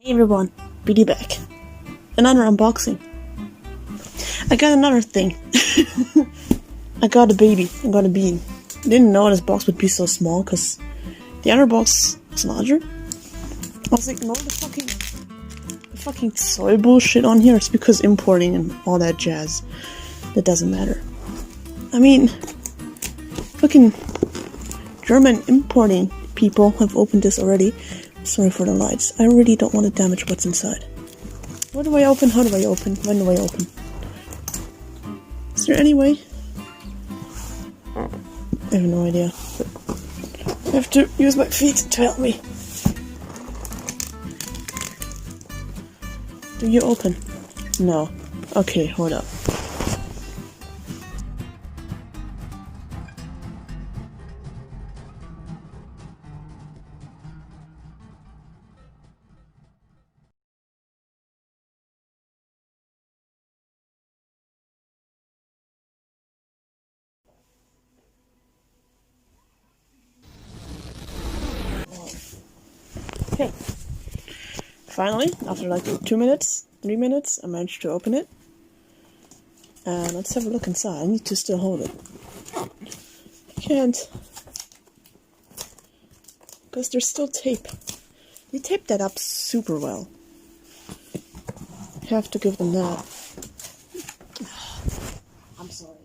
Hey everyone, BD back. Another unboxing. I got another thing. I got a baby. I got a bean. Didn't know this box would be so small because the other box is larger. I was like, no, the fucking soy bullshit on here. It's because importing and all that jazz. That doesn't matter. I mean, fucking German importing people have opened this already. Sorry for the lights. I really don't want to damage what's inside. What do I open? How do I open? When do I open? Is there any way? I have no idea. I have to use my feet to help me. Do you open? No. Okay, hold up. Okay. Finally, after like 2 minutes, 3 minutes, I managed to open it. And let's have a look inside. I need to still hold it. I can't. Because there's still tape. You taped that up super well. Have to give them that. I'm sorry.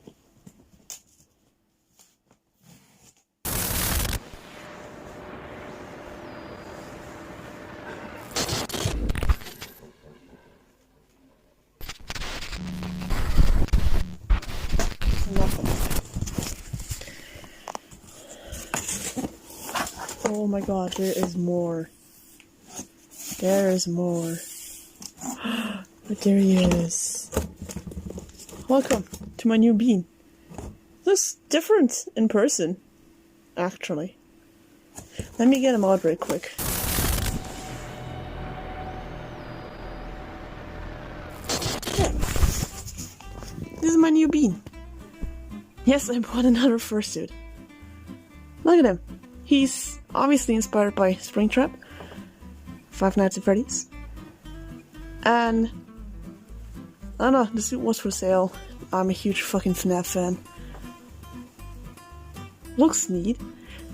Oh my god, there is more. There is more. But there he is. Welcome to my new bean. Looks different in person, actually. Let me get him out real quick. Yeah. This is my new bean. Yes, I bought another fursuit. Look at him. He's obviously inspired by Springtrap, Five Nights at Freddy's. And I don't know, the suit was for sale. I'm a huge fucking FNAF fan. Looks neat.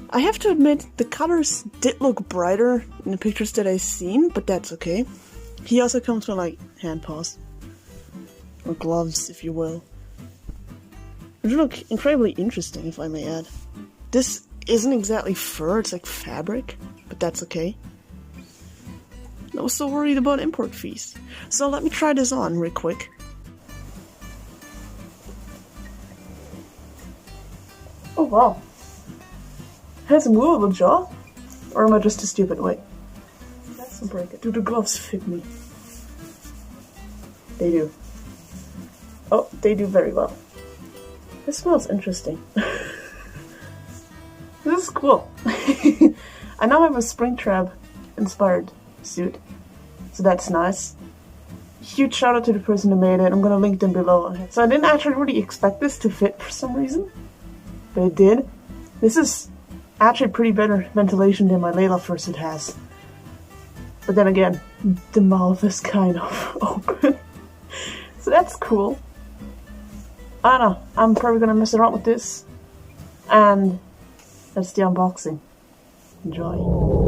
I have to admit, the colors did look brighter in the pictures that I've seen, but that's okay. He also comes with like hand paws. Or gloves, if you will. Which look incredibly interesting, if I may add. This isn't exactly fur, it's like fabric, but that's okay. I was so worried about import fees. So let me try this on real quick. Oh wow. Has a movable jaw? Or am I just a stupid? Wait. That's a break. Do the gloves fit me? They do. Oh, they do very well. This smells interesting. This is cool. I now have a Springtrap inspired suit, so that's nice. Huge shout out to the person who made it. I'm gonna link them below. So I didn't actually really expect this to fit for some reason, but it did. This is actually pretty better ventilation than my Layla fursuit has. But then again, the mouth is kind of open, so that's cool. I don't know. I'm probably gonna mess around with this, and that's the unboxing. Enjoy.